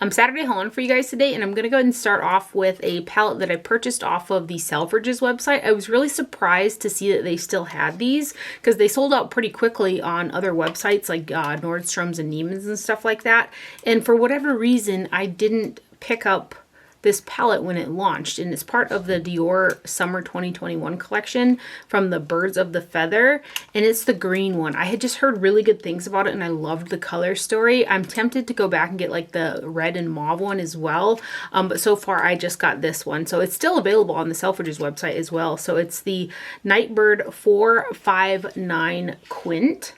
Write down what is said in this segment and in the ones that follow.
I'm Saturday hauling for you guys today, and I'm going to go ahead and start off with a palette that I purchased off of the Selfridges website. I was really surprised to see that they still had these because they sold out pretty quickly on other websites like Nordstrom's and Neiman's and stuff like that. And for whatever reason, I didn't pick up this palette when it launched, and it's part of the Dior Summer 2021 collection from the Birds of the Feather, and it's the green one. I had just heard really good things about it and I loved the color story. I'm tempted to go back and get like the red and mauve one as well, but so far I just got this one. So it's still available on the Selfridges website as well. So it's the Nightbird 459 Quint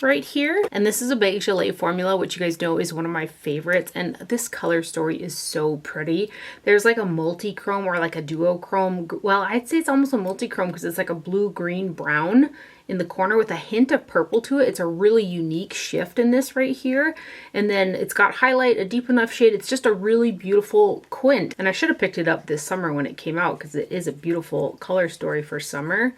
right here, and this is a Bae Gel formula, which you guys know is one of my favorites, and this color story is so pretty. There's like a multi-chrome or like a duochrome, well, I'd say it's almost a multi-chrome because it's like a blue, green, brown in the corner with a hint of purple to it. It's a really unique shift in this right here, and then it's got highlight, a deep enough shade. It's just a really beautiful quint, and I should have picked it up this summer when it came out because it is a beautiful color story for summer.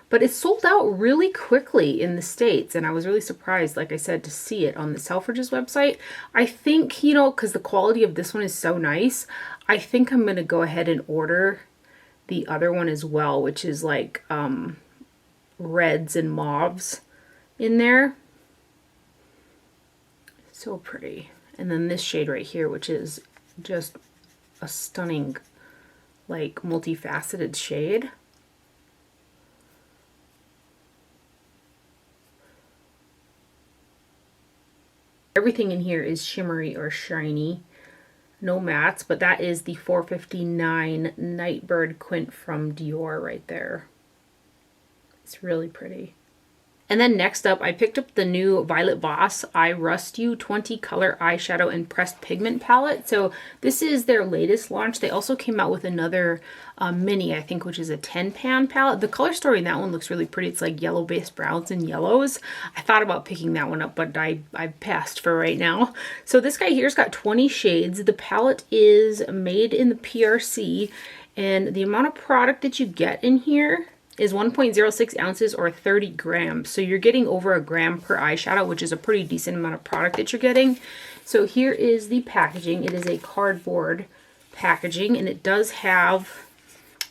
But it sold out really quickly in the States, and I was really surprised, like I said, to see it on the Selfridges website. I think, you know, because the quality of this one is so nice, I think I'm going to go ahead and order the other one as well, which is like reds and mauves in there. So pretty. And then this shade right here, which is just a stunning, like, multifaceted shade. Everything in here is shimmery or shiny. No mattes, but that is the 459 Nightbird Quint from Dior right there. It's really pretty. And then next up, I picked up the new Violet Voss I Rust You 20 color eyeshadow and pressed pigment palette. So this is their latest launch. They also came out with another mini, I think, which is a 10 pan palette. The color story in that one looks really pretty. It's like yellow based browns and yellows. I thought about picking that one up, but I passed for right now. So this guy here's got 20 shades. The palette is made in the PRC, and the amount of product that you get in here is 1.06 ounces or 30 grams. So you're getting over a gram per eyeshadow, which is a pretty decent amount of product that you're getting. So here is the packaging. It is a cardboard packaging, and it does have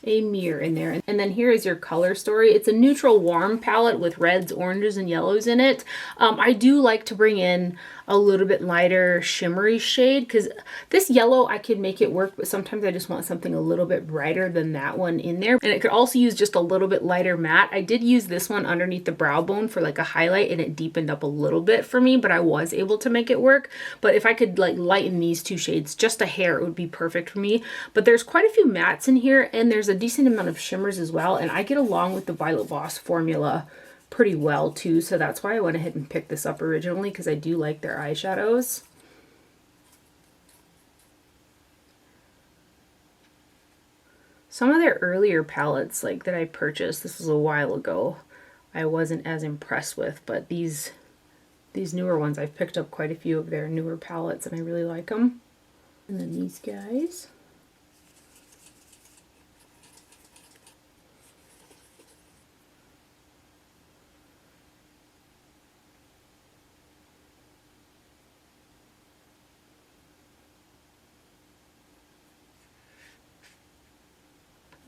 a mirror in there. And then here is your color story. It's a neutral warm palette with reds, oranges, and yellows in it. I do like to bring in a little bit lighter shimmery shade because this yellow, I could make it work, but sometimes I just want something a little bit brighter than that one in there. And it could also use just a little bit lighter matte. I did use this one underneath the brow bone for like a highlight, and it deepened up a little bit for me, but I was able to make it work. But if I could like lighten these two shades just a hair, it would be perfect for me. But there's quite a few mattes in here, and there's a decent amount of shimmers as well, and I get along with the Violet Voss formula pretty well too, so that's why I went ahead and picked this up originally, because I do like their eyeshadows. Some of their earlier palettes, like that I purchased, this was a while ago, I wasn't as impressed with, but these newer ones, I've picked up quite a few of their newer palettes and I really like them. And then these guys.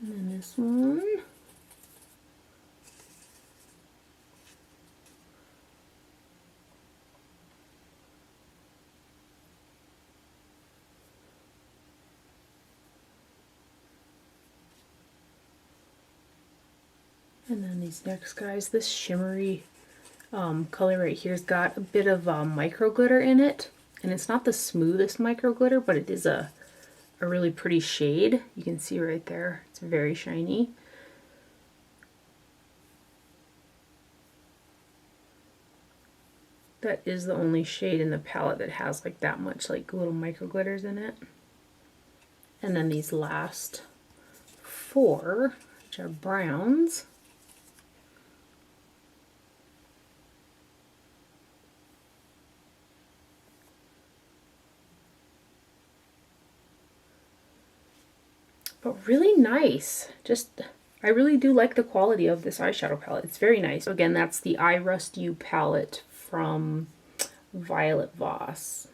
And then this one. And then these next guys, this shimmery color right here's got a bit of micro glitter in it. And it's not the smoothest micro glitter, but it is a really pretty shade. You can see right there, it's very shiny. That is the only shade in the palette that has like that much like little micro glitters in it. And then these last four, which are browns. But really nice. Just, I really do like the quality of this eyeshadow palette. It's very nice. So again, that's the I Rust You palette from Violet Voss.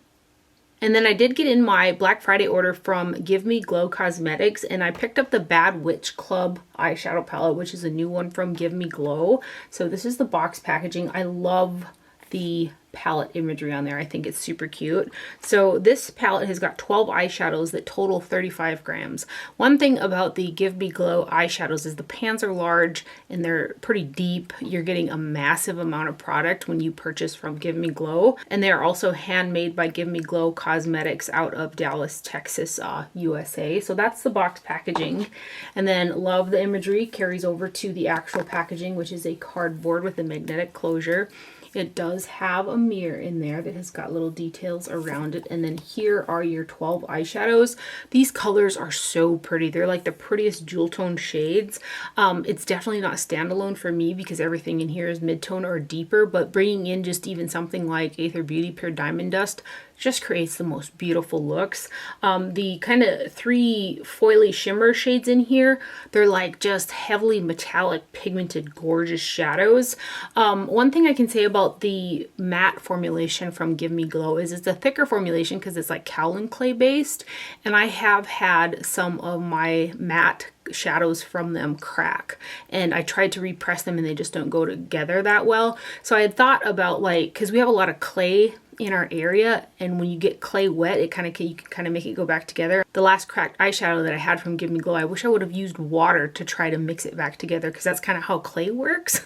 And then I did get in my Black Friday order from Give Me Glow Cosmetics, and I picked up the Bad Witch Club eyeshadow palette, which is a new one from Give Me Glow. So this is the box packaging. I love the palette imagery on there. I think it's super cute. So this palette has got 12 eyeshadows that total 35 grams. One thing about the Give Me Glow eyeshadows is the pans are large and they're pretty deep. You're getting a massive amount of product when you purchase from Give Me Glow. And they are also handmade by Give Me Glow Cosmetics out of Dallas, Texas, USA. So that's the box packaging. And then love the imagery, carries over to the actual packaging, which is a cardboard with a magnetic closure. It does have a mirror in there that has got little details around it. And then here are your 12 eyeshadows. These colors are so pretty. They're like the prettiest jewel tone shades. It's definitely not standalone for me because everything in here is mid-tone or deeper, but bringing in just even something like Aether Beauty Pure Diamond Dust just creates the most beautiful looks. The kind of 3 foily shimmer shades in here, they're like just heavily metallic pigmented gorgeous shadows. One thing I can say about the matte formulation from Give Me Glow is it's a thicker formulation because it's like kaolin clay based, and I have had some of my matte shadows from them crack, and I tried to repress them and they just don't go together that well. So I had thought about, like, because we have a lot of clay in our area, and when you get clay wet, you can kind of make it go back together. The last cracked eyeshadow that I had from Give Me Glow, I wish I would have used water to try to mix it back together because that's kind of how clay works.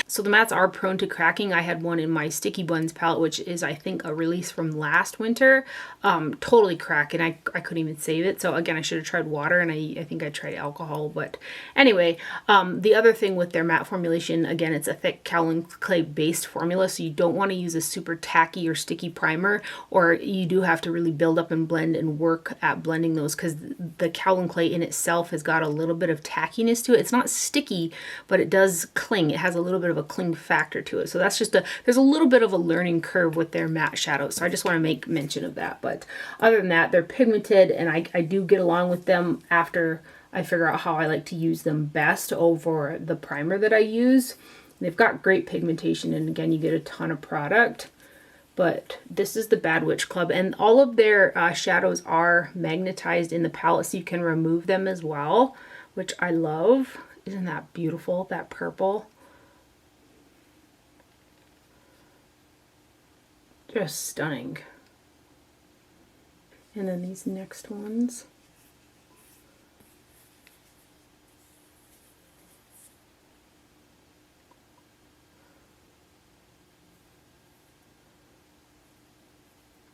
So the mattes are prone to cracking. I had one in my Sticky Buns palette, which is I think a release from last winter, totally cracked, and I couldn't even save it. So again, I should have tried water, and I think I tried alcohol. But anyway, the other thing with their matte formulation, again, it's a thick kaolin clay based formula, so you don't want to use a super tacky or sticky primer, or you do have to really build up and blend and work at blending those because the kaolin clay in itself has got a little bit of tackiness to it. It's not sticky, but it does cling. It has a little bit of a cling factor to it. So that's just there's a little bit of a learning curve with their matte shadows. So I just want to make mention of that. But other than that, they're pigmented, and I do get along with them after I figure out how I like to use them best over the primer that I use. They've got great pigmentation, and again, you get a ton of product. But this is the Bad Witch Club, and all of their shadows are magnetized in the palette, so you can remove them as well, which I love. Isn't that beautiful, that purple? Just stunning. And then these next ones.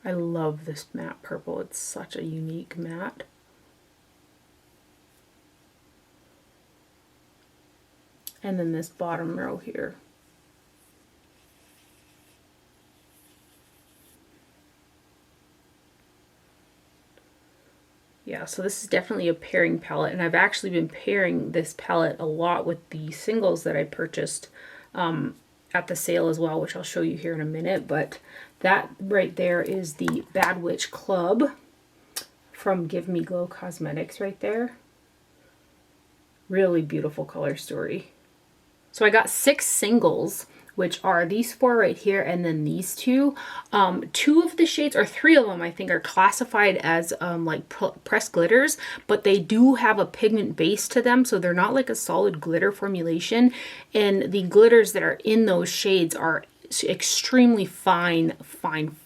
I love this matte purple. It's such a unique matte. And then this bottom row here. Yeah, so this is definitely a pairing palette, and I've actually been pairing this palette a lot with the singles that I purchased at the sale as well, which I'll show you here in a minute. But that right there is the Bad Witch Club from Give Me Glow Cosmetics right there. Really beautiful color story. So I got 6 singles, which are these 4 right here and then these 2. 2 of the shades, or 3 of them I think, are classified as like pressed glitters, but they do have a pigment base to them, so they're not like a solid glitter formulation. And the glitters that are in those shades are extremely fine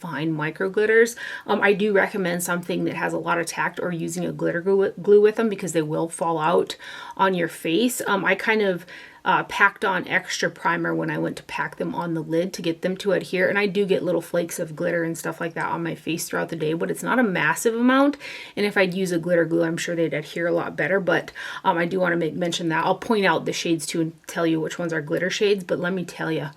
micro glitters. I do recommend something that has a lot of tact, or using a glitter glue with them, because they will fall out on your face. I kind of packed on extra primer when I went to pack them on the lid to get them to adhere, and I do get little flakes of glitter and stuff like that on my face throughout the day, but it's not a massive amount, and if I'd use a glitter glue, I'm sure they'd adhere a lot better. But I do want to mention that. I'll point out the shades too and tell you which ones are glitter shades, but let me tell you,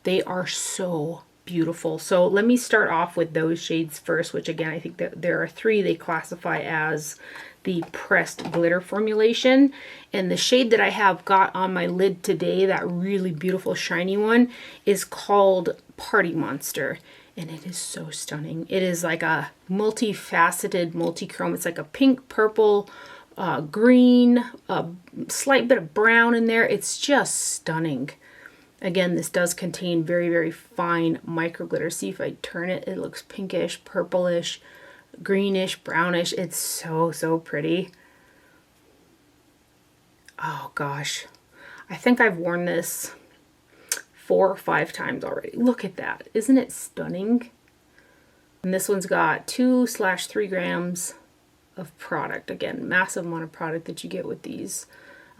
they are so beautiful. So let me start off with those shades first, which again, I think that there are 3 they classify as the pressed glitter formulation. And the shade that I have got on my lid today, that really beautiful shiny one, is called Party Monster. And it is so stunning. It is like a multifaceted, multi-chrome. It's like a pink, purple, green, a slight bit of brown in there. It's just stunning. Again, this does contain very, very fine micro glitter. See if I turn it, it looks pinkish, purplish, greenish, brownish. It's so, so pretty. Oh gosh. I think I've worn this 4 or 5 times already. Look at that. Isn't it stunning? And this one's got 2/3 grams of product. Again, massive amount of product that you get with these.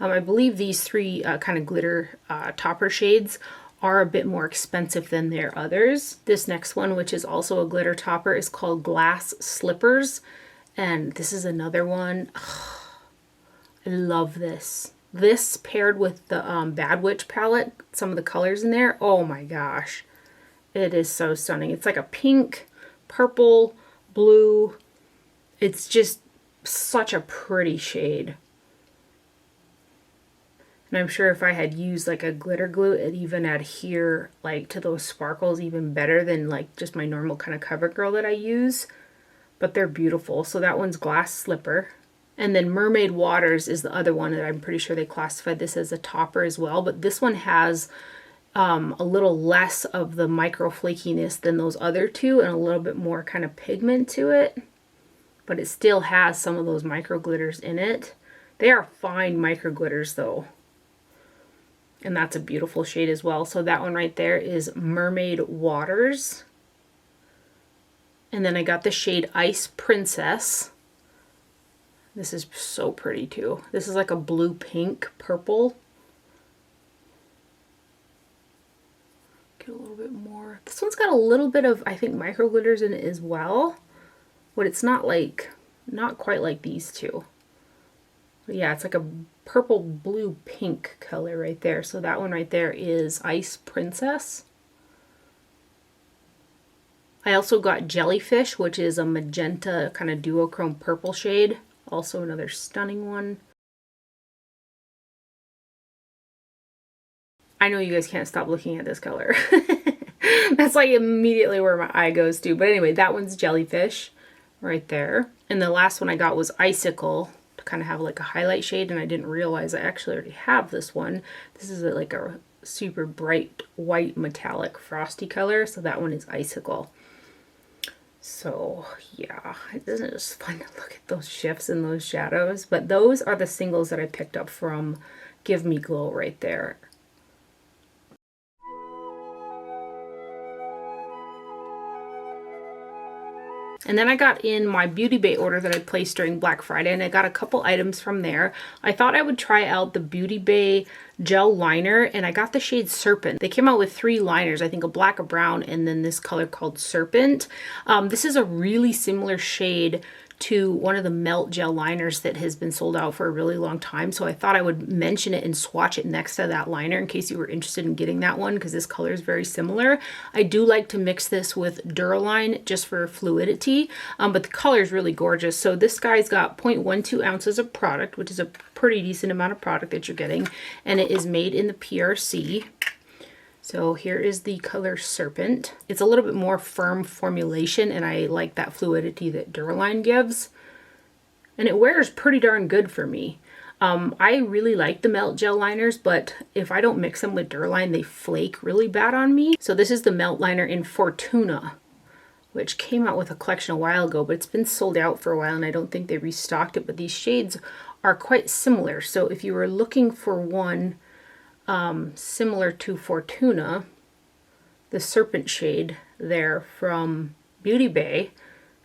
I believe these 3 kind of glitter topper shades are a bit more expensive than their others. This next one, which is also a glitter topper, is called Glass Slippers. And this is another one. I love this. This paired with the Bad Witch palette, some of the colors in there, oh my gosh. It is so stunning. It's like a pink, purple, blue. It's just such a pretty shade. And I'm sure if I had used like a glitter glue, it'd even adhere like to those sparkles even better than like just my normal kind of CoverGirl that I use. But they're beautiful. So that one's Glass Slipper. And then Mermaid Waters is the other one that I'm pretty sure they classified this as a topper as well. But this one has a little less of the micro flakiness than those other two and a little bit more kind of pigment to it. But it still has some of those micro glitters in it. They are fine micro glitters though. And that's a beautiful shade as well. So that one right there is Mermaid Waters. And then I got the shade Ice Princess. This is so pretty too. This is like a blue pink purple. Get a little bit more. This one's got a little bit of, I think, micro glitters in it as well. But it's not like, not quite like these two. But yeah, it's like a purple, blue, pink color right there. So that one right there is Ice Princess. I also got Jellyfish, which is a magenta kind of duochrome purple shade. Also another stunning one. I know you guys can't stop looking at this color. That's like immediately where my eye goes to. But anyway, that one's Jellyfish right there. And the last one I got was Icicle to kind of have like a highlight shade. And I didn't realize I actually already have this one. This is like a super bright white metallic frosty color. So that one is Icicle. So yeah, isn't it just fun to look at those shifts and those shadows? But those are the singles that I picked up from Give Me Glow right there. And then I got in my Beauty Bay order that I placed during Black Friday, and I got a couple items from there. I thought I would try out the Beauty Bay Gel Liner, and I got the shade Serpent. They came out with 3 liners, I think a black, a brown, and then this color called Serpent. This is a really similar shade to one of the Melt Gel Liners that has been sold out for a really long time. So I thought I would mention it and swatch it next to that liner in case you were interested in getting that one, because this color is very similar. I do like to mix this with Duraline just for fluidity, but the color is really gorgeous. So this guy's got 0.12 ounces of product, which is a pretty decent amount of product that you're getting, and it is made in the PRC. So here is the color Serpent. It's a little bit more firm formulation, and I like that fluidity that Duraline gives. And it wears pretty darn good for me. I really like the Melt Gel Liners, but if I don't mix them with Duraline, they flake really bad on me. So this is the Melt Liner in Fortuna, which came out with a collection a while ago, but it's been sold out for a while, and I don't think they restocked it. But these shades are quite similar. So if you were looking for one similar to Fortuna, the Serpent shade there from Beauty Bay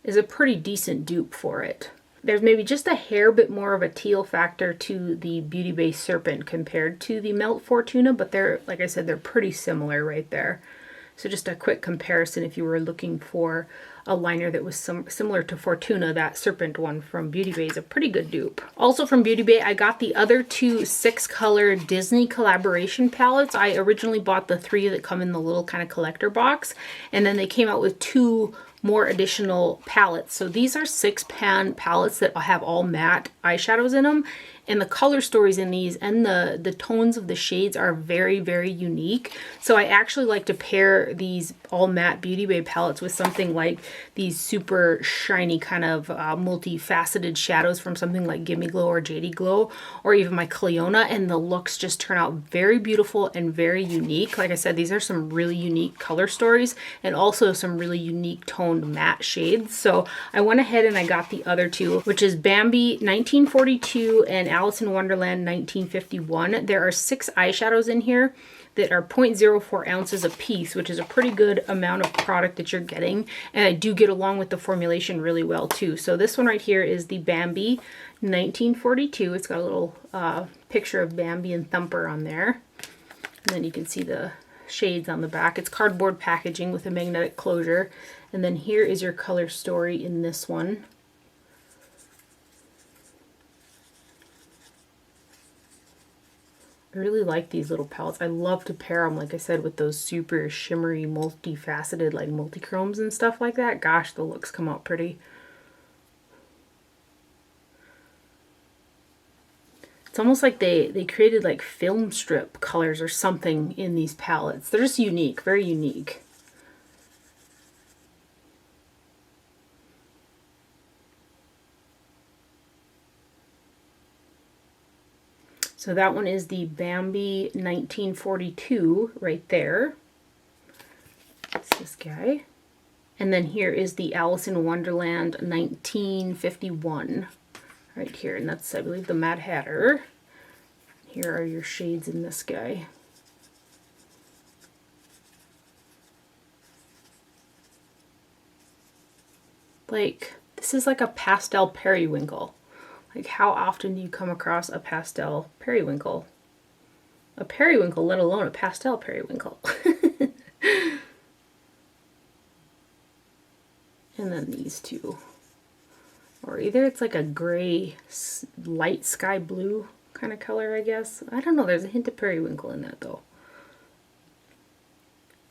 is a pretty decent dupe for it. There's maybe just a hair bit more of a teal factor to the Beauty Bay Serpent compared to the Melt Fortuna, but they're, like I said, they're pretty similar right there. So just a quick comparison if you were looking for a liner that was similar to Fortuna, that Serpent one from Beauty Bay is a pretty good dupe. Also from Beauty Bay, I got the other 2 6-color Disney collaboration palettes. I originally bought the 3 that come in the little kind of collector box, and then they came out with 2 more additional palettes. So these are 6-pan palettes that have all matte eyeshadows in them, And the color stories in these and the tones of the shades are very, very unique. So I actually like to pair these all matte Beauty Bay palettes with something like these super shiny kind of multifaceted shadows from something like Gimme Glow or Jade Glow, or even my Cleona, and the looks just turn out very beautiful and very unique. Like I said, these are some really unique color stories and also some really unique toned matte shades. So I went ahead and I got the other two, which is Bambi 1942 and Alice in Wonderland 1951. There are 6 eyeshadows in here that are 0.04 ounces a piece, which is a pretty good amount of product that you're getting. And I do get along with the formulation really well too. So this one right here is the Bambi 1942. It's got a little picture of Bambi and Thumper on there. And then you can see the shades on the back. It's cardboard packaging with a magnetic closure. And then here is your color story in this one. I really like these little palettes. I love to pair them, like I said, with those super shimmery, multifaceted, like multi-chromes and stuff like that. Gosh, the looks come out pretty. It's almost like they created like film strip colors or something in these palettes. They're just unique, very unique. So that one is the Bambi 1942 right there. That's this guy. And then here is the Alice in Wonderland 1951 right here. And that's, I believe, the Mad Hatter. Here are your shades in this guy. Like, this is like a pastel periwinkle. Like, how often do you come across a pastel periwinkle? A periwinkle, let alone a pastel periwinkle. And then these two. Or either it's like a gray, light sky blue kind of color, I guess. I don't know, there's a hint of periwinkle in that though.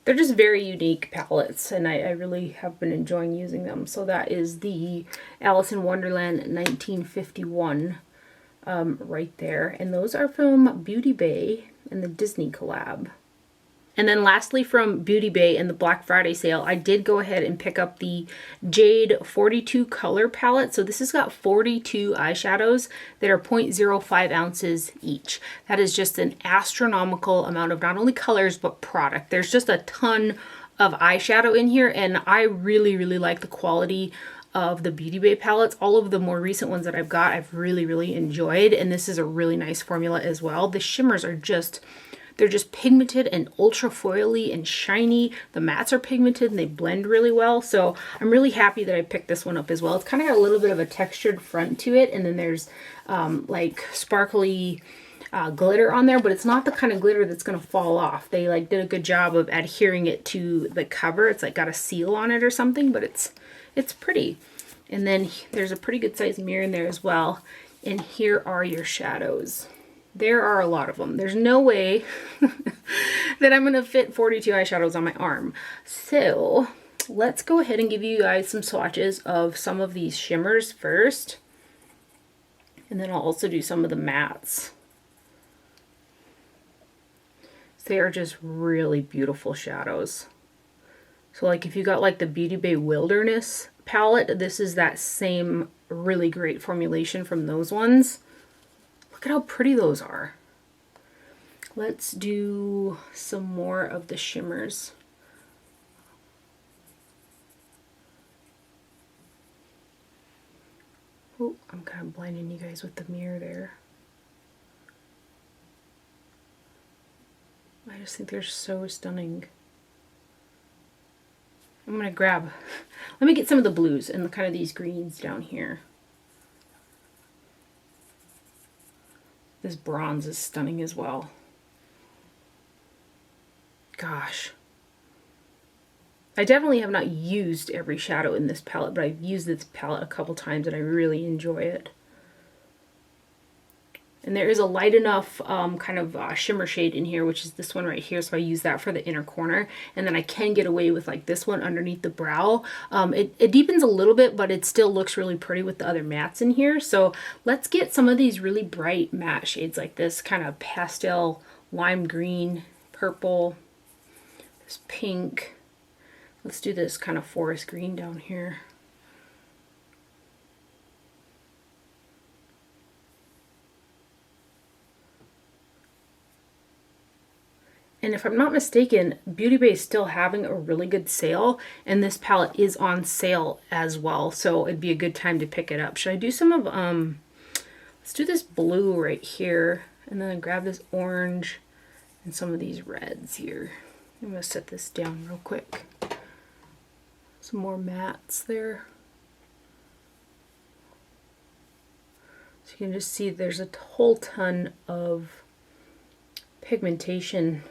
They're just very unique palettes, and I really have been enjoying using them. So that is the Alice in Wonderland 1951 right there. And those are from Beauty Bay and the Disney collab. And then lastly, from Beauty Bay and the Black Friday sale, I did go ahead and pick up the Jade 42 color palette. So this has got 42 eyeshadows that are 0.05 ounces each. That is just an astronomical amount of not only colors, but product. There's just a ton of eyeshadow in here, and I really, really like the quality of the Beauty Bay palettes. All of the more recent ones that I've got, I've really, really enjoyed, and this is a really nice formula as well. The shimmers are just... they're just pigmented and ultra foily and shiny. The mattes are pigmented and they blend really well. So I'm really happy that I picked this one up as well. It's kind of got a little bit of a textured front to it. And then there's like sparkly glitter on there, but it's not the kind of glitter that's going to fall off. They like did a good job of adhering it to the cover. It's like got a seal on it or something, but it's pretty. And then there's a pretty good sized mirror in there as well. And here are your shadows. There are a lot of them. There's no way that I'm going to fit 42 eyeshadows on my arm. So let's go ahead and give you guys some swatches of some of these shimmers first. And then I'll also do some of the mattes. So they are just really beautiful shadows. So like if you got like the Beauty Bay Wilderness palette, this is that same really great formulation from those ones. Look at how pretty those are. Let's do some more of the shimmers. Oh, I'm kind of blinding you guys with the mirror there. I just think they're so stunning. I'm gonna grab, let me get some of the blues and kind of these greens down here. This bronze is stunning as well. Gosh. I definitely have not used every shadow in this palette, but I've used this palette a couple times and I really enjoy it. And there is a light enough kind of shimmer shade in here, which is this one right here. So I use that for the inner corner. And then I can get away with like this one underneath the brow. It deepens a little bit, but it still looks really pretty with the other mattes in here. So let's get some of these really bright matte shades like this kind of pastel, lime green, purple, this pink. Let's do this kind of forest green down here. And if I'm not mistaken, Beauty Bay is still having a really good sale, and this palette is on sale as well, so it'd be a good time to pick it up. Should I do some of, let's do this blue right here, and then grab this orange and some of these reds here. I'm gonna set this down real quick. Some more mattes there. So you can just see there's a whole ton of pigmentation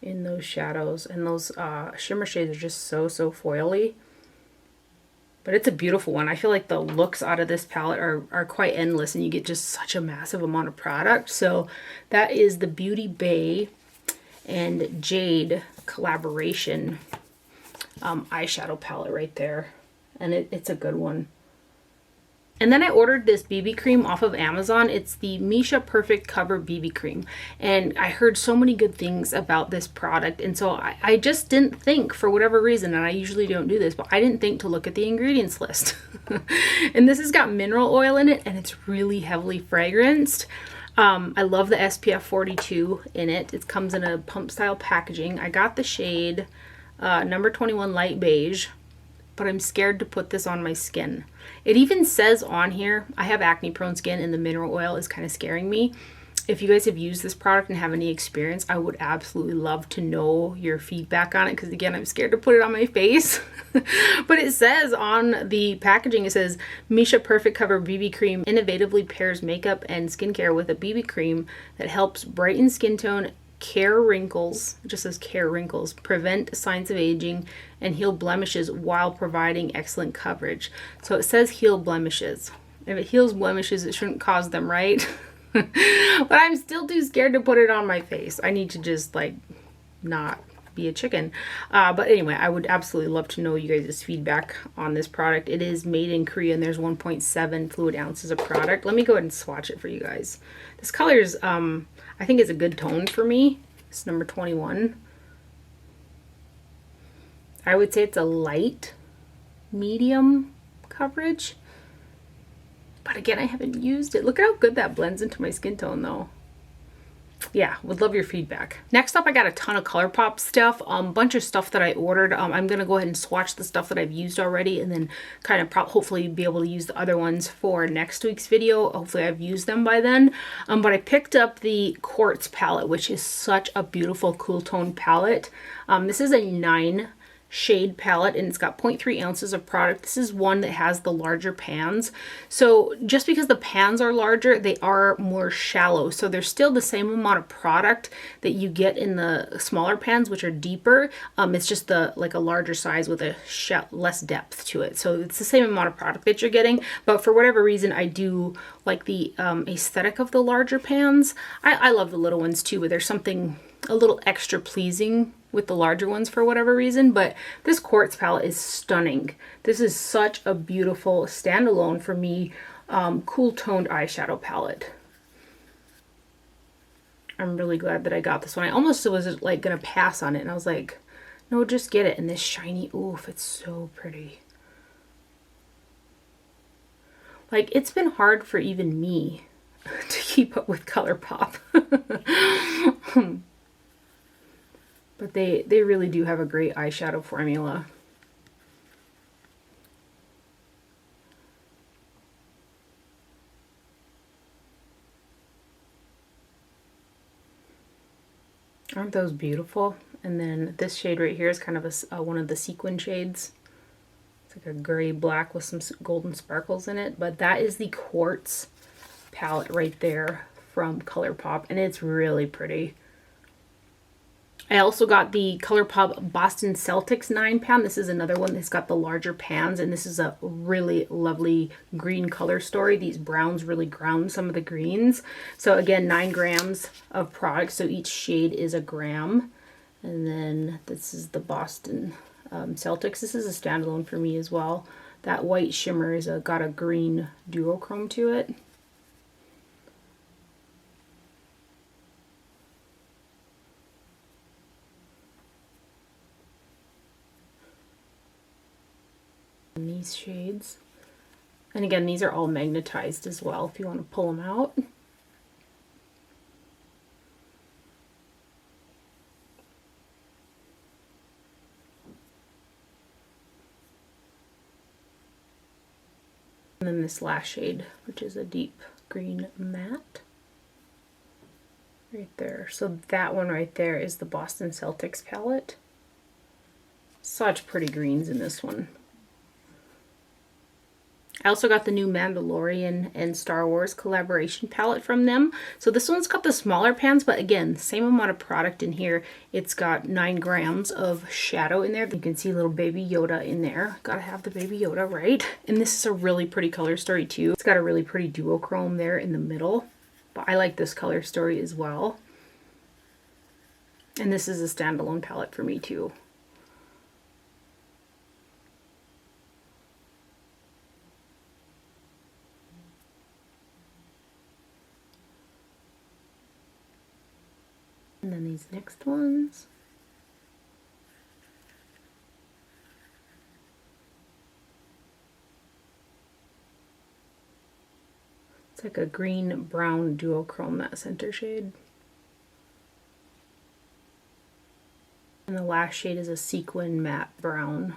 in those shadows, and those shimmer shades are just so foily. But it's a beautiful one. I feel like the looks out of this palette are quite endless, and you get just such a massive amount of product. So that is the Beauty Bay and Jade collaboration eyeshadow palette right there, and it's a good one. And then I ordered this BB cream off of Amazon. It's the Misha Perfect Cover BB cream. And I heard so many good things about this product. And so I just didn't think, for whatever reason, and I usually don't do this, but I didn't think to look at the ingredients list. And this has got mineral oil in it, and it's really heavily fragranced. I love the SPF 42 in it. It comes in a pump style packaging. I got the shade number 21 light beige, but I'm scared to put this on my skin. It even says on here, I have acne prone skin and the mineral oil is kind of scaring me. If you guys have used this product and have any experience, I would absolutely love to know your feedback on it, because again, I'm scared to put it on my face. But it says on the packaging, it says Misha Perfect Cover BB Cream innovatively pairs makeup and skincare with a BB cream that helps brighten skin tone, care wrinkles, it just says care wrinkles, prevent signs of aging, and heal blemishes while providing excellent coverage. So it says heal blemishes. If it heals blemishes, it shouldn't cause them, right? But I'm still too scared to put it on my face. I need to just like not be a chicken. But anyway, I would absolutely love to know you guys' feedback on this product. It is made in Korea, and there's 1.7 fluid ounces of product. Let me go ahead and swatch it for you guys. This color is I think it's a good tone for me. It's number 21. I would say it's a light medium coverage. But again, I haven't used it. Look at how good that blends into my skin tone though. Yeah, would love your feedback. Next up, I got a ton of Colourpop stuff, bunch of stuff that I ordered. I'm gonna go ahead and swatch the stuff that I've used already, and then kind of hopefully be able to use the other ones for next week's video. Hopefully I've used them by then. But I picked up the Quartz palette, which is such a beautiful cool tone palette. This is a 9 shade palette, and it's got 0.3 ounces of product. This is one that has the larger pans. So just because the pans are larger, they are more shallow. So there's still the same amount of product that you get in the smaller pans, which are deeper. It's just like a larger size with a less depth to it. So it's the same amount of product that you're getting. But for whatever reason, I do like the aesthetic of the larger pans. I love the little ones too, but there's something a little extra pleasing with the larger ones for whatever reason. But this Quartz palette is stunning. This is such a beautiful standalone for me cool toned eyeshadow palette. I'm really glad that I got this one. I almost was like gonna pass on it, and I was like, no, just get it. And this shiny, oof, it's so pretty. Like, it's been hard for even me to keep up with Colourpop. But they really do have a great eyeshadow formula. Aren't those beautiful? And then this shade right here is kind of one of the sequin shades. It's like a gray black with some golden sparkles in it. But that is the Quartz palette right there from Colourpop, and it's really pretty. I also got the Colourpop Boston Celtics 9-pan. This is another one that's got the larger pans, and this is a really lovely green color story. These browns really ground some of the greens. So again, 9 grams of product, so each shade is a gram. And then this is the Boston Celtics. This is a standalone for me as well. That white shimmer is got a green duochrome to it. And these shades. And again, these are all magnetized as well if you want to pull them out. And then this last shade, which is a deep green matte. Right there. So that one right there is the Boston Celtics palette. Such pretty greens in this one. I also got the new Mandalorian and Star Wars collaboration palette from them. So this one's got the smaller pans, but again, same amount of product in here. It's got 9 grams of shadow in there. You can see little baby Yoda in there. Gotta have the baby Yoda, right? And this is a really pretty color story too. It's got a really pretty duochrome there in the middle, but I like this color story as well. And this is a standalone palette for me too. And then these next ones. It's like a green brown duochrome, that center shade. And the last shade is a sequin matte brown.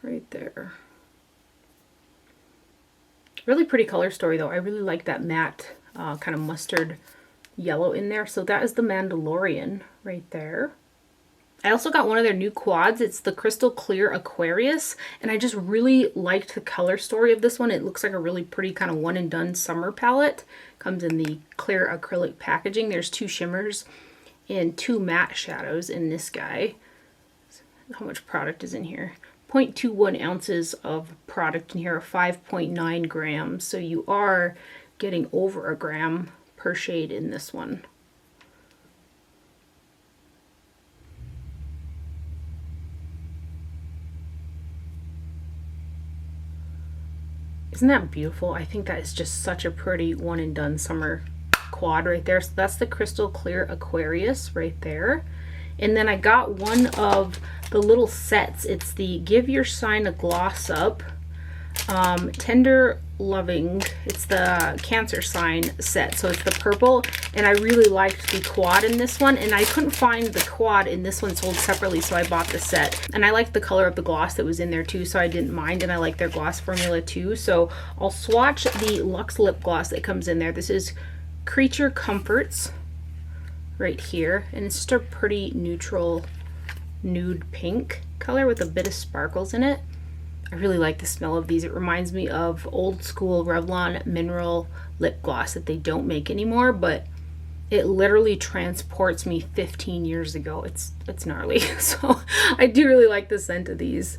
Right there. Really pretty color story though. I really like that matte kind of mustard yellow in there. So that is the Mandalorian right there. I also got one of their new quads. It's the Crystal Clear Aquarius, and I just really liked the color story of this one. It looks like a really pretty kind of one and done summer palette. Comes in the clear acrylic packaging. There's 2 shimmers and 2 matte shadows in this guy. How much product is in here? 0.21 ounces of product in here, 5.9 grams. So you are getting over a gram per shade in this one. Isn't that beautiful? I think that is just such a pretty one and done summer quad right there. So that's the Crystal Clear Aquarius right there. And then I got one of the little sets. It's the Give Your Sign a Gloss Up Tender Loving. It's the Cancer Sign set. So it's the purple, and I really liked the quad in this one, and I couldn't find the quad in this one sold separately, so I bought the set. And I liked the color of the gloss that was in there too, so I didn't mind, and I like their gloss formula too. So I'll swatch the Luxe Lip Gloss that comes in there. This is Creature Comforts right here, and it's just a pretty neutral nude pink color with a bit of sparkles in it. I really like the smell of these. It reminds me of old school Revlon mineral lip gloss that they don't make anymore, but it literally transports me 15 years ago. It's gnarly. So I do really like the scent of these.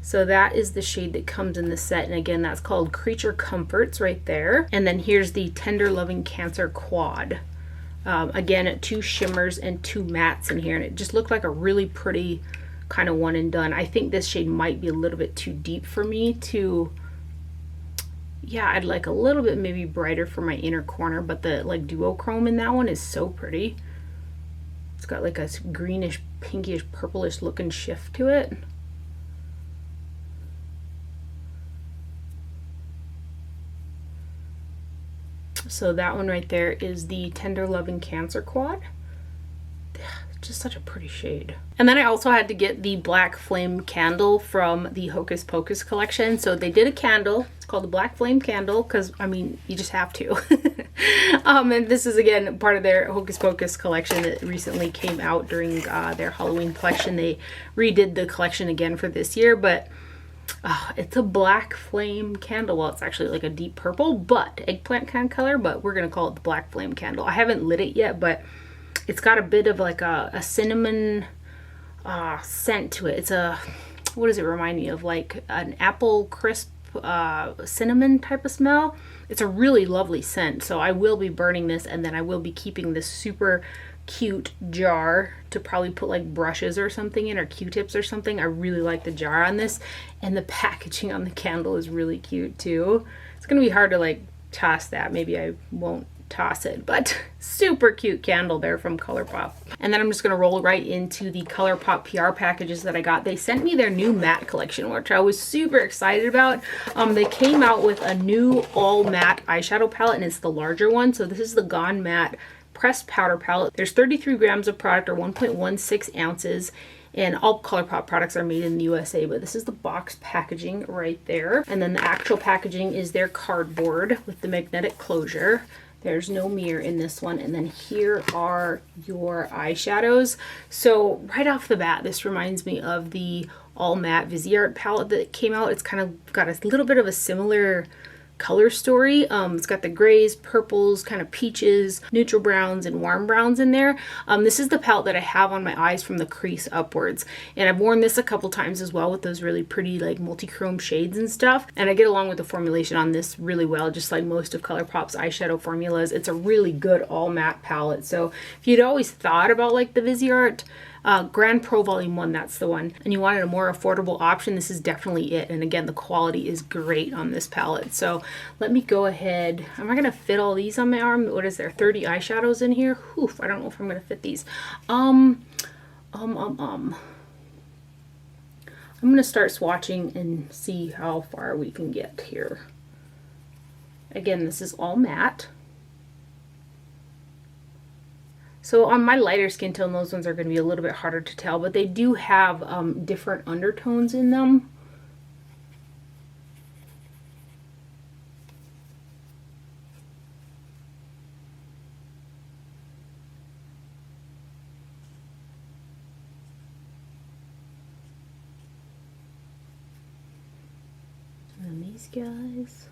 So that is the shade that comes in the set, and again, that's called Creature Comforts right there. And then here's the Tender Loving Cancer Quad. Again, 2 shimmers and 2 mattes in here, and it just looked like a really pretty kind of one and done. I think this shade might be a little bit too deep for me to, yeah, I'd like a little bit maybe brighter for my inner corner, but the like duochrome in that one is so pretty. It's got like a greenish, pinkish, purplish looking shift to it. So that one right there is the Tender Loving Cancer Quad. Just such a pretty shade. And then I also had to get the Black Flame candle from the Hocus Pocus collection. So they did a candle. It's called the Black Flame candle because, I mean, you just have to. And this is, again, part of their Hocus Pocus collection that recently came out during their Halloween collection. They redid the collection again for this year, but it's a Black Flame candle. Well, it's actually like a deep purple, but eggplant kind of color, but we're going to call it the Black Flame candle. I haven't lit it yet, but It's got a bit of like a cinnamon scent to it. It's a, what does it remind me of? Like an apple crisp cinnamon type of smell. It's a really lovely scent. So I will be burning this, and then I will be keeping this super cute jar to probably put like brushes or something in, or Q-tips or something. I really like the jar on this, and the packaging on the candle is really cute too. It's gonna be hard to like toss that. Maybe I won't toss it, but super cute candle there from Colourpop. And then I'm just gonna roll right into the Colourpop PR packages that I got. They sent me their new matte collection, which I was super excited about. They came out with a new all matte eyeshadow palette, and it's the larger one. So this is the Gone Matte Pressed Powder Palette. There's 33 grams of product, or 1.16 ounces. And all Colourpop products are made in the USA, but this is the box packaging right there. And then the actual packaging is their cardboard with the magnetic closure. There's no mirror in this one. And then here are your eyeshadows. So right off the bat, this reminds me of the all matte Viseart palette that came out. It's kind of got a little bit of a similar color story. It's got the grays, purples, kind of peaches, neutral browns, and warm browns in there. This is the palette that I have on my eyes from the crease upwards, and I've worn this a couple times as well with those really pretty like multi-chrome shades and stuff, and I get along with the formulation on this really well, just like most of Colourpop's eyeshadow formulas. It's a really good all matte palette. So if you'd always thought about like the Viseart Grand Pro Volume 1, that's the one, and you wanted a more affordable option, this is definitely it. And again, the quality is great on this palette. So let me go ahead. Am I going to fit all these on my arm? What is there, 30 eyeshadows in here? Oof, I don't know if I'm going to fit these. I'm going to start swatching and see how far we can get here. Again, this is all matte. So on my lighter skin tone, those ones are going to be a little bit harder to tell, but they do have different undertones in them. And these guys.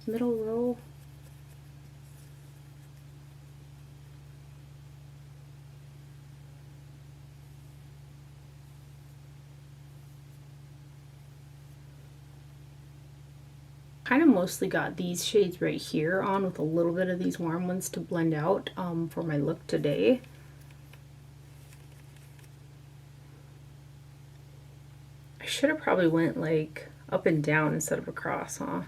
Middle row. Kind of mostly got these shades right here on with a little bit of these warm ones to blend out for my look today. I should have probably went like up and down instead of across, huh?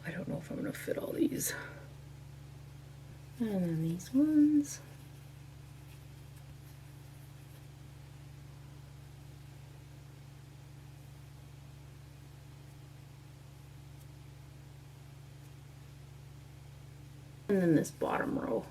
I don't know if I'm going to fit all these. And then these ones. And then this bottom row.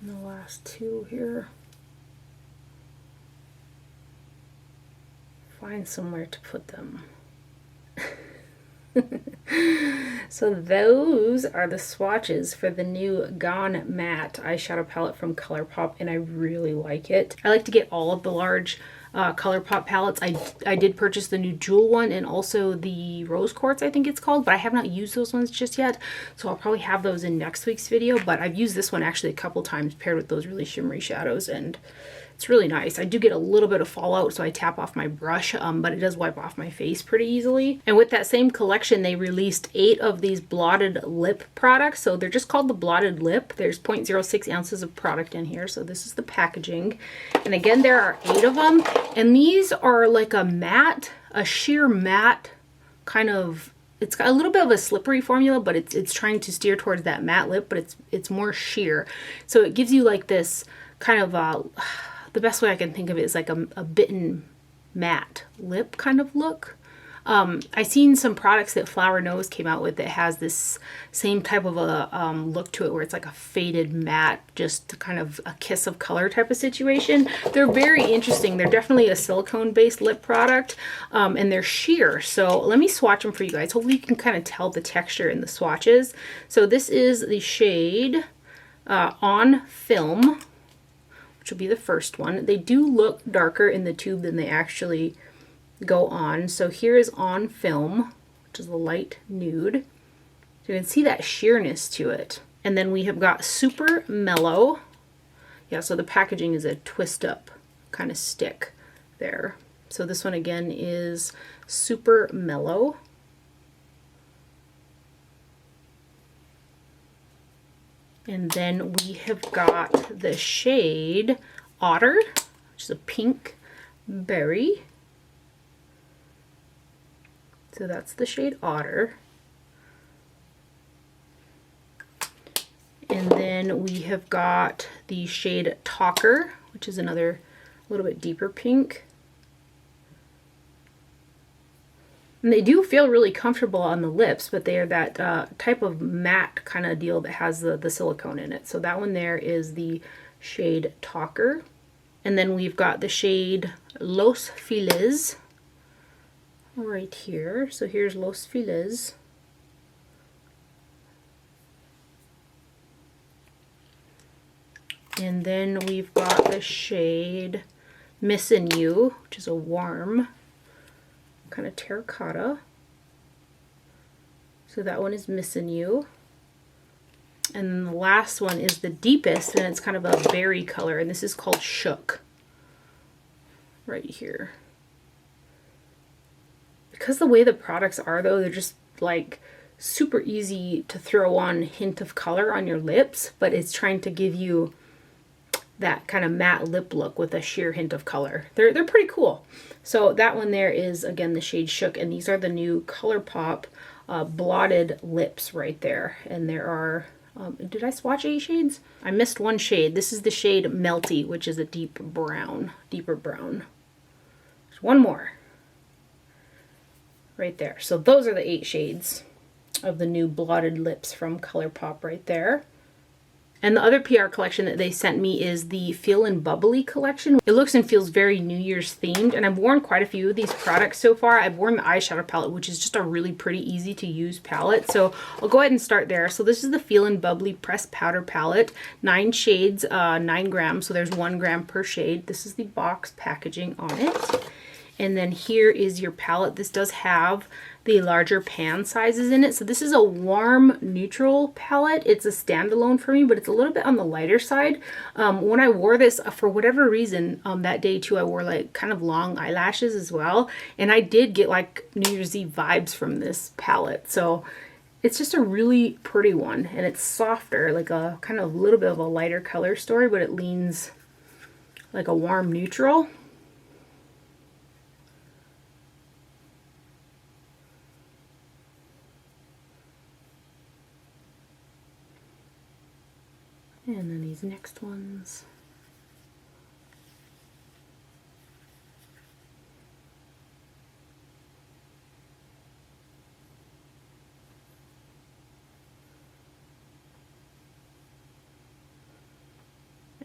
And the last two here. Find somewhere to put them. So those are the swatches for the new Gone Matte eyeshadow palette from Colourpop, and I really like it. I like to get all of the large Colourpop palettes. I did purchase the new Jewel one and also the Rose Quartz, I think it's called, but I have not used those ones just yet, so I'll probably have those in next week's video. But I've used this one actually a couple times paired with those really shimmery shadows, and it's really nice. I do get a little bit of fallout, so I tap off my brush, but it does wipe off my face pretty easily. And with that same collection, they released 8 of these Blotted Lip products. So they're just called the Blotted Lip. There's 0.06 ounces of product in here. So this is the packaging. And again, there are 8 of them. And these are like a matte, a sheer matte kind of, it's got a little bit of a slippery formula, but it's trying to steer towards that matte lip, but it's more sheer. So it gives you like this kind of the best way I can think of it is like a bitten matte lip kind of look. I seen some products that Flower Nose came out with that has this same type of a look to it, where it's like a faded matte, just kind of a kiss of color type of situation. They're very interesting. They're definitely a silicone based lip product, and they're sheer. So let me swatch them for you guys. Hopefully you can kind of tell the texture in the swatches. So this is the shade On Film, which will be the first one. They do look darker in the tube than they actually go on. So here is On Film, which is a light nude. So you can see that sheerness to it. And then we have got Super Mellow. Yeah, so the packaging is a twist up kind of stick there. So this one again is Super Mellow. And then we have got the shade Otter, which is a pink berry. So that's the shade Otter. And then we have got the shade Talker, which is another little bit deeper pink. And they do feel really comfortable on the lips, but they are that type of matte kind of deal that has the silicone in it. So that one there is the shade Talker. And then we've got the shade Los Feliz right here. So here's Los Feliz. And then we've got the shade Missin' You, which is a warm kind of terracotta. So that one is Missin' You. And then the last one is the deepest, and it's kind of a berry color, and this is called Shook right here. Because the way the products are though, they're just like super easy to throw on hint of color on your lips, but it's trying to give you that kind of matte lip look with a sheer hint of color. They're pretty cool. So that one there is again the shade Shook, and these are the new Colourpop Blotted Lips right there. And there are, did I swatch 8 shades? I missed one shade. This is the shade Melty, which is a deeper brown. There's one more right there. So those are the 8 shades of the new Blotted Lips from Colourpop right there. And the other PR collection that they sent me is the Feel and Bubbly collection. It looks and feels very New Year's themed, and I've worn quite a few of these products so far. I've worn the eyeshadow palette, which is just a really pretty easy to use palette. So I'll go ahead and start there. So this is the Feel and Bubbly Pressed Powder Palette. 9 shades, 9 grams, so there's 1 gram per shade. This is the box packaging on it. And then here is your palette. This does have the larger pan sizes in it. So this is a warm neutral palette. It's a standalone for me, but it's a little bit on the lighter side. When I wore this, for whatever reason, that day too, I wore like kind of long eyelashes as well. And I did get like New Year's Eve vibes from this palette. So it's just a really pretty one, and it's softer, like a kind of little bit of a lighter color story, but it leans like a warm neutral. And then these next ones.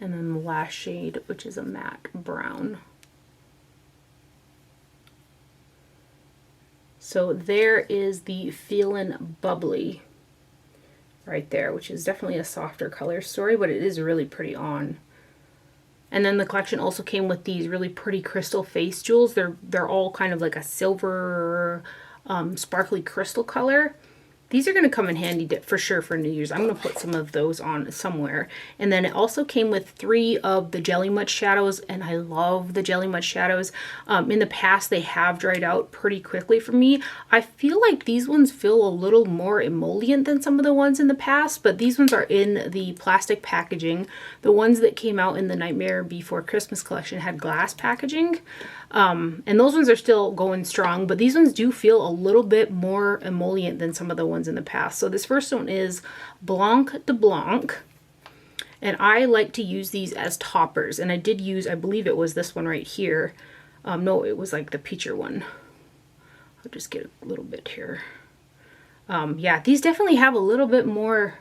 And then the last shade, which is a matte brown. So there is the Feelin' Bubbly right there, which is definitely a softer color story, but it is really pretty on. And then the collection also came with these really pretty crystal face jewels. They're all kind of like a silver sparkly crystal color. These are going to come in handy for sure for New Year's. I'm going to put some of those on somewhere. And then it also came with 3 of the Jelly Mud shadows, and I love the Jelly Mud shadows. In the past, they have dried out pretty quickly for me. I feel like these ones feel a little more emollient than some of the ones in the past, but these ones are in the plastic packaging. The ones that came out in the Nightmare Before Christmas collection had glass packaging. And those ones are still going strong, but these ones do feel a little bit more emollient than some of the ones in the past. So this first one is Blanc De Blanc, and I like to use these as toppers, and I did use, I believe it was this one right here. No, it was like the peacher one. I'll just get a little bit here. Yeah, these definitely have a little bit more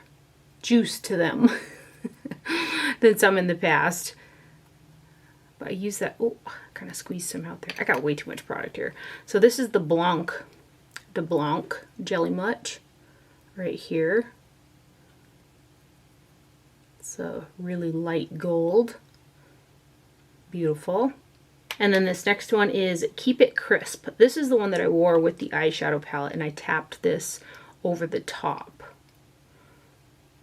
juice to them than some in the past. But I use that, oh, kind of squeeze some out there. I got way too much product here. So this is the Blanc De Blanc Jelly Much right here. It's a really light gold. Beautiful. And then this next one is Keep It Crisp. This is the one that I wore with the eyeshadow palette, and I tapped this over the top.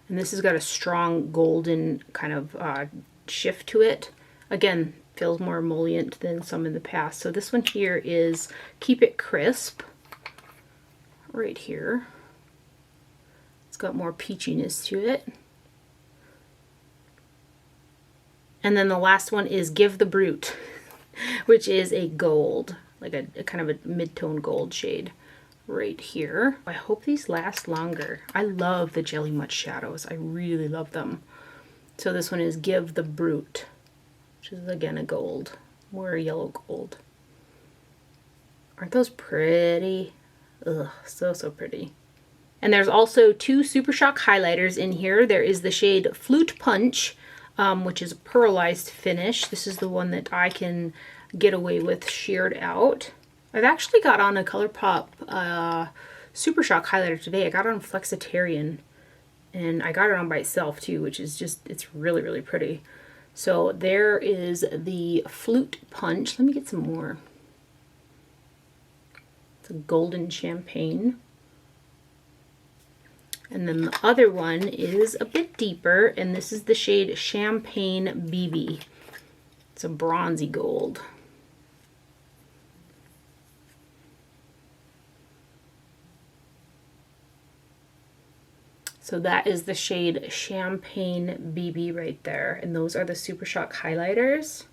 And this has got a strong golden kind of shift to it. Again, feels more emollient than some in the past. So this one here is Keep It Crisp. Right here. It's got more peachiness to it. And then the last one is Give the Brute, which is a gold, like a kind of a mid-tone gold shade right here. I hope these last longer. I love the Jelly Much shadows. I really love them. So this one is Give the Brute, which is again a gold, more a yellow gold. Aren't those pretty? Ugh, so pretty. And there's also two Super Shock highlighters in here. There is the shade Flute Punch, which is a pearlized finish. This is the one that I can get away with sheared out. I've actually got on a Colourpop Super Shock highlighter today. I got it on Flexitarian, and I got it on by itself too, which is just, it's really, really pretty. So there is the Flute Punch. Let me get some more. It's a golden champagne. And then the other one is a bit deeper, and this is the shade Champagne BB. It's a bronzy gold. So that is the shade Champagne BB right there, and those are the Super Shock highlighters.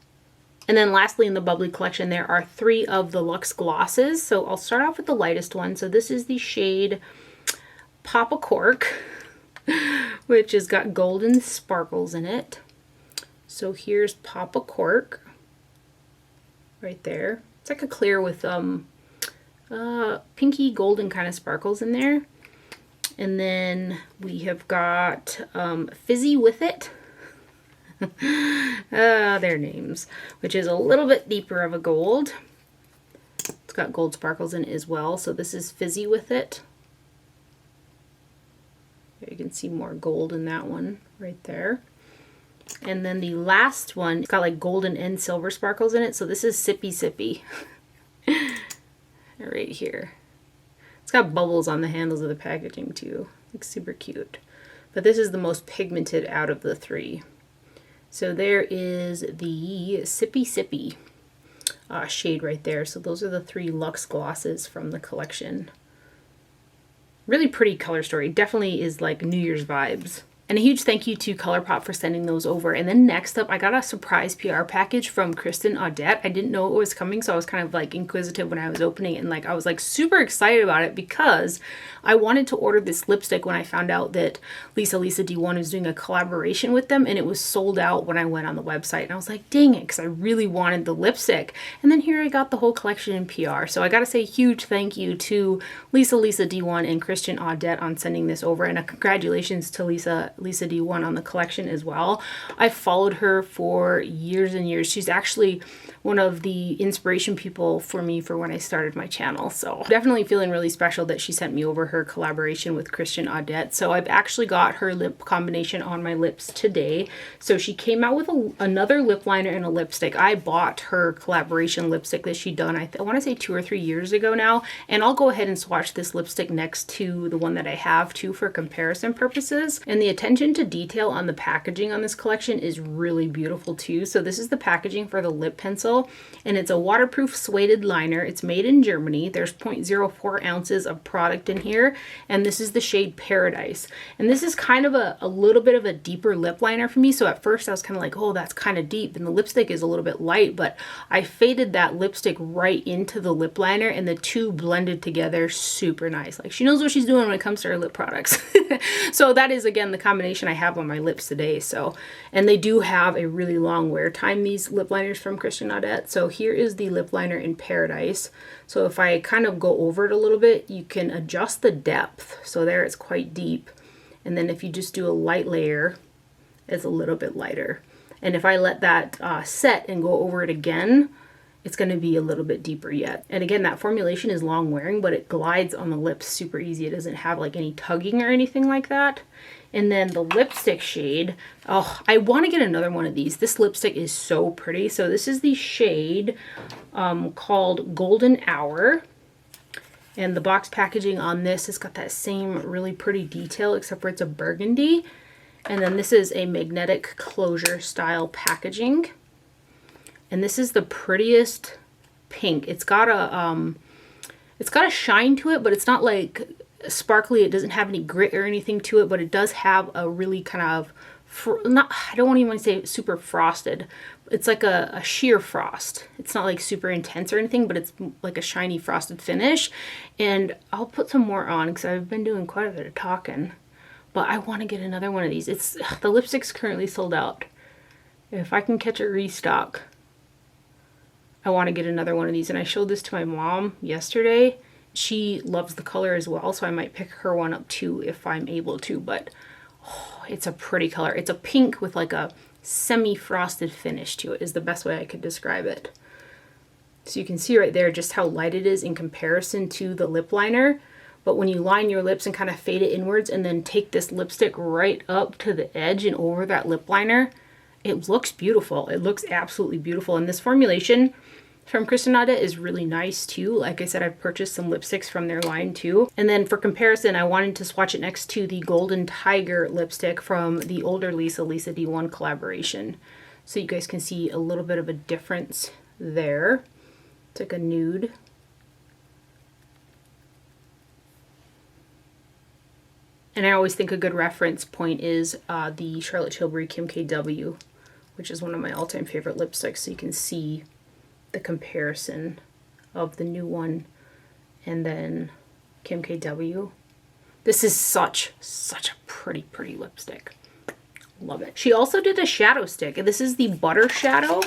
And then lastly in the Bubbly collection there are 3 of the Luxe Glosses. So I'll start off with the lightest one. So this is the shade Papa Cork, which has got golden sparkles in it. So here's Papa Cork right there. It's like a clear with pinky golden kind of sparkles in there. And then we have got Fizzy With It. Their names, which is a little bit deeper of a gold. It's got gold sparkles in it as well. So this is Fizzy With It. You can see more gold in that one right there. And then the last one, it's got like golden and silver sparkles in it. So this is Sippy Sippy. Right here. It's got bubbles on the handles of the packaging too. Looks super cute. But this is the most pigmented out of the 3. So there is the Sippy Sippy shade right there. So those are the 3 Luxe Glosses from the collection. Really pretty color story. Definitely is like New Year's vibes. And a huge thank you to Colourpop for sending those over. And then next up, I got a surprise PR package from Kristen Audet. I didn't know it was coming, so I was kind of like inquisitive when I was opening it. And like I was like super excited about it because I wanted to order this lipstick when I found out that Lisa D1 was doing a collaboration with them, and it was sold out when I went on the website. And I was like, dang it, because I really wanted the lipstick. And then here I got the whole collection in PR. So I got to say a huge thank you to Lisa D1 and Kristen Audet on sending this over. And a congratulations to Lisa D1 on the collection as well. I've followed her for years and years. She's actually one of the inspiration people for me for when I started my channel. So definitely feeling really special that she sent me over her collaboration with Kristen Audet. So I've actually got her lip combination on my lips today. So she came out with another lip liner and a lipstick. I bought her collaboration lipstick that she done, I want to say 2 or 3 years ago now. And I'll go ahead and swatch this lipstick next to the one that I have too for comparison purposes. And the attention to detail on the packaging on this collection is really beautiful too. So this is the packaging for the lip pencil, and it's a waterproof suede liner. It's made in Germany. There's 0.04 ounces of product in here, and this is the shade Paradise. And this is kind of a little bit of a deeper lip liner for me. So at first I was kind of like, oh, that's kind of deep, and the lipstick is a little bit light, but I faded that lipstick right into the lip liner, and the two blended together super nice. Like, she knows what she's doing when it comes to her lip products. So that is again the combination combination I have on my lips today. So, and they do have a really long wear time, these lip liners from Kristen Audet. So here is the lip liner in Paradise. So if I kind of go over it a little bit, you can adjust the depth. So there it's quite deep. And then if you just do a light layer, it's a little bit lighter. And if I let that set and go over it again, it's going to be a little bit deeper yet. And again, that formulation is long wearing, but it glides on the lips super easy. It doesn't have like any tugging or anything like that. And then the lipstick shade, oh, I want to get another one of these. This lipstick is so pretty. So this is the shade called Golden Hour. And the box packaging on this has got that same really pretty detail, except for it's a burgundy. And then this is a magnetic closure style packaging. And this is the prettiest pink. It's got a shine to it, but it's not like sparkly. It doesn't have any grit or anything to it, but it does have a really kind of, I don't even want to say super frosted. It's like a sheer frost. It's not like super intense or anything, but it's like a shiny frosted finish. And I'll put some more on because I've been doing quite a bit of talking, but I want to get another one of these. The lipstick's currently sold out. If I can catch a restock, I want to get another one of these. And I showed this to my mom yesterday. She loves the color as well, so I might pick her one up too if I'm able to. But oh, it's a pretty color. It's a pink with like a semi-frosted finish to it, is the best way I could describe it. So you can see right there just how light it is in comparison to the lip liner. But when you line your lips and kind of fade it inwards and then take this lipstick right up to the edge and over that lip liner, it looks beautiful. It looks absolutely beautiful. And this formulation from Kristen Audet is really nice too. Like I said, I've purchased some lipsticks from their line too. And then for comparison, I wanted to swatch it next to the Golden Tiger lipstick from the older Lisa D1 collaboration. So you guys can see a little bit of a difference there. It's like a nude. And I always think a good reference point is the Charlotte Tilbury Kim KW, which is one of my all-time favorite lipsticks. So you can see the comparison of the new one and then Kim KW. This is such a pretty lipstick. Love it. She also did a shadow stick, and this is the Butter Shadow.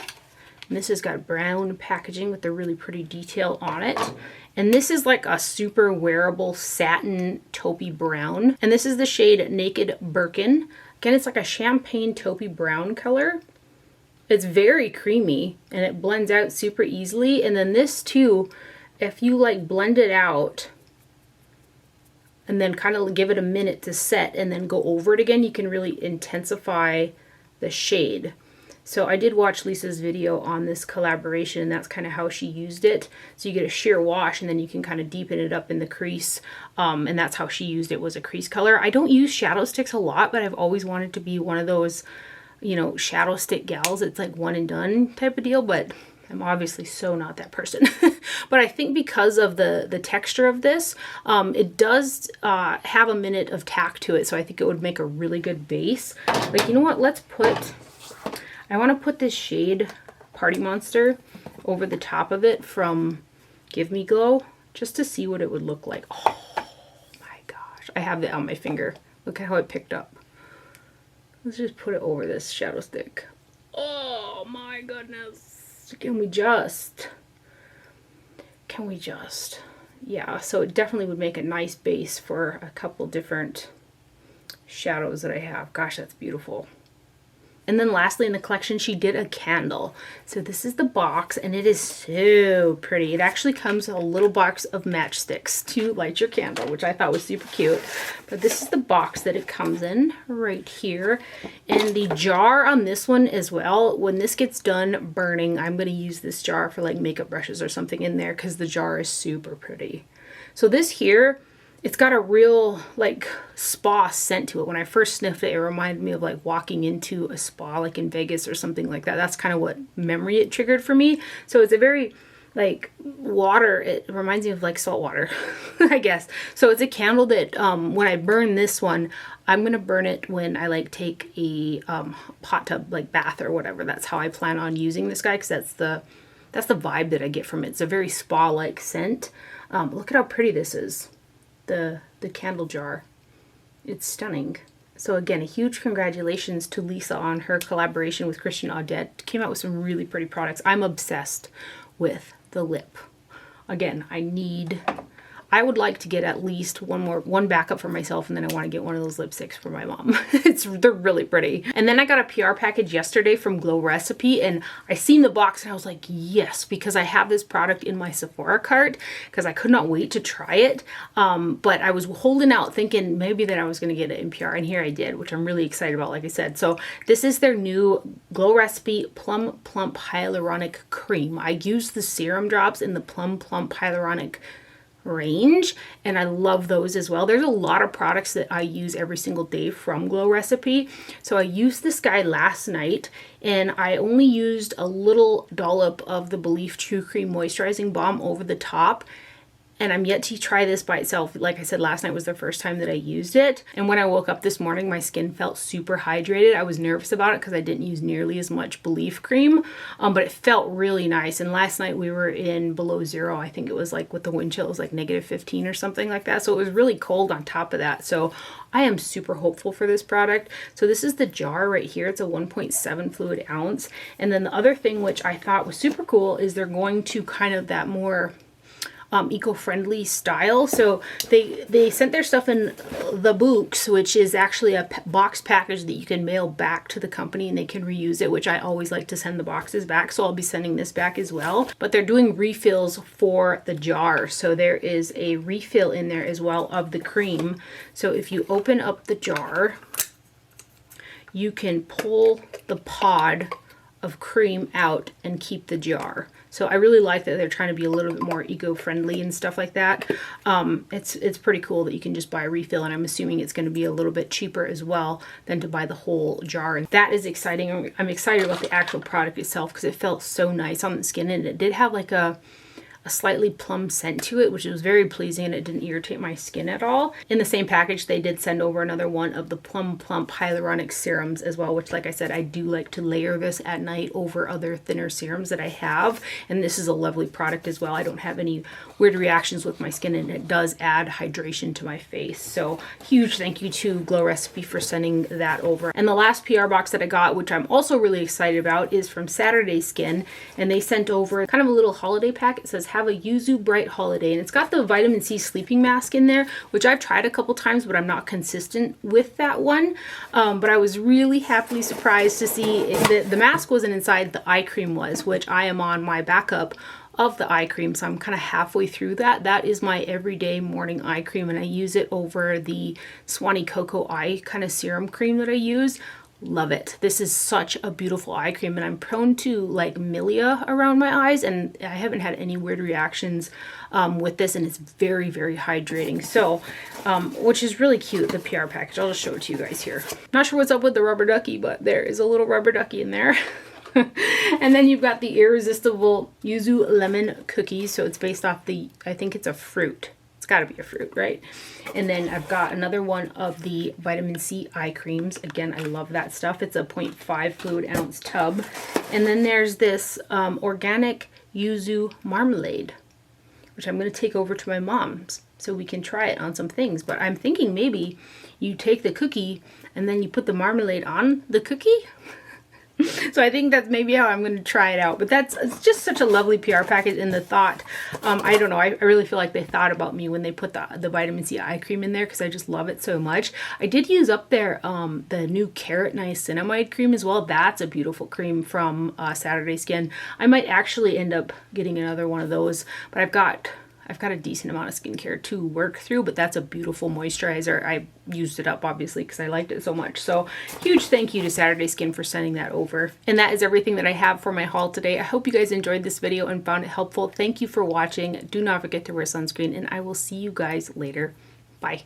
And this has got brown packaging with a really pretty detail on it. And this is like a super wearable satin taupey brown. And this is the shade Naked Birkin. Again, it's like a champagne taupey brown color. It's very creamy and it blends out super easily. And then this too, if you like blend it out and then kind of give it a minute to set and then go over it again, you can really intensify the shade. So I did watch Lisa's video on this collaboration, and that's kind of how she used it. So you get a sheer wash and then you can kind of deepen it up in the crease. And that's how she used it, was a crease color. I don't use shadow sticks a lot, but I've always wanted to be one of those, you know, shadow stick gals. It's like one and done type of deal, but I'm obviously so not that person. But I think because of the texture of this, it does have a minute of tack to it. So I think it would make a really good base. Like, you know what? I want to put this shade Party Monster over the top of it from Give Me Glow, just to see what it would look like. Oh my gosh. I have it on my finger. Look at how it picked up. Let's just put it over this shadow stick. Oh my goodness. Can we just? Yeah, so it definitely would make a nice base for a couple different shadows that I have. Gosh, that's beautiful. And then lastly in the collection, she did a candle. So this is the box, and it is so pretty. It actually comes with a little box of matchsticks to light your candle, which I thought was super cute. But this is the box that it comes in right here. And the jar on this one as well, when this gets done burning, I'm going to use this jar for like makeup brushes or something in there because the jar is super pretty. So this here, it's got a real like spa scent to it. When I first sniffed it, it reminded me of like walking into a spa like in Vegas or something like that. That's kind of what memory it triggered for me. So it's a very like water, it reminds me of like salt water, I guess. So it's a candle that when I burn this one, I'm gonna burn it when I like take a hot tub like bath or whatever. That's how I plan on using this guy, because that's the vibe that I get from it. It's a very spa-like scent. Look at how pretty this is. The candle jar. It's stunning. So again, a huge congratulations to Lisa on her collaboration with Kristen Audet. Came out with some really pretty products. I'm obsessed with the lip. Again, I would like to get at least one backup for myself, and then I want to get one of those lipsticks for my mom. They're really pretty. And then I got a PR package yesterday from Glow Recipe, and I seen the box and I was like, yes, because I have this product in my Sephora cart because I could not wait to try it. But I was holding out thinking maybe that I was going to get it in PR, and here I did, which I'm really excited about, like I said. So this is their new Glow Recipe Plum Plump Hyaluronic Cream. I used the serum drops in the Plum Plump Hyaluronic range, and I love those as well. There's a lot of products that I use every single day from Glow Recipe. So I used this guy last night, and I only used a little dollop of the Belief True Cream Moisturizing Balm over the top. And I'm yet to try this by itself. Like I said, last night was the first time that I used it. And when I woke up this morning, my skin felt super hydrated. I was nervous about it because I didn't use nearly as much Belief cream, but it felt really nice. And last night we were in below zero. I think it was like with the wind chill, it was like -15 or something like that. So it was really cold on top of that. So I am super hopeful for this product. So this is the jar right here. It's a 1.7 fluid ounce. And then the other thing which I thought was super cool is they're going to kind of that more eco-friendly style. So they sent their stuff in the books, which is actually a box package that you can mail back to the company and they can reuse it, which I always like to send the boxes back. So I'll be sending this back as well. But they're doing refills for the jar. So there is a refill in there as well of the cream. So if you open up the jar, you can pull the pod of cream out and keep the jar. So I really like that they're trying to be a little bit more eco-friendly and stuff like that. It's pretty cool that you can just buy a refill, and I'm assuming it's going to be a little bit cheaper as well than to buy the whole jar. And that is exciting. I'm excited about the actual product itself because it felt so nice on the skin, and it did have like a slightly plum scent to it, which was very pleasing, and it didn't irritate my skin at all. In the same package, they did send over another one of the Plum Plump Hyaluronic Serums as well, which, like I said, I do like to layer this at night over other thinner serums that I have, and this is a lovely product as well. I don't have any weird reactions with my skin, and it does add hydration to my face. So huge thank you to Glow Recipe for sending that over. And the last PR box that I got, which I'm also really excited about, is from Saturday Skin, and they sent over kind of a little holiday pack. It says have a Yuzu Bright Holiday, and it's got the vitamin C sleeping mask in there, which I've tried a couple times, but I'm not consistent with that one. But I was really happily surprised to see the mask wasn't inside, the eye cream was, which I am on my backup of the eye cream, so I'm kind of halfway through that. That is my everyday morning eye cream, and I use it over the Swanee Cocoa Eye kind of serum cream that I use. Love it. This is such a beautiful eye cream, and I'm prone to like milia around my eyes, and I haven't had any weird reactions with this, and it's very, very hydrating. So, which is really cute, the PR package. I'll just show it to you guys here. Not sure what's up with the rubber ducky, but there is a little rubber ducky in there. And then you've got the Irresistible Yuzu Lemon Cookies. So it's based off the, I think it's a fruit. It's got to be a fruit, right? And then I've got another one of the vitamin C eye creams. Again, I love that stuff. It's a 0.5 fluid ounce tub. And then there's this organic yuzu marmalade, which I'm going to take over to my mom's so we can try it on some things. But I'm thinking maybe you take the cookie and then you put the marmalade on the cookie. So I think that's maybe how I'm going to try it out. But it's just such a lovely PR package, and the thought, I don't know, I really feel like they thought about me when they put the vitamin C eye cream in there, because I just love it so much. I did use up there the new Carrot Niacinamide cream as well. That's a beautiful cream from Saturday Skin. I might actually end up getting another one of those, but I've got a decent amount of skincare to work through, but that's a beautiful moisturizer. I used it up obviously because I liked it so much. So huge thank you to Saturday Skin for sending that over. And that is everything that I have for my haul today. I hope you guys enjoyed this video and found it helpful. Thank you for watching. Do not forget to wear sunscreen, and I will see you guys later. Bye.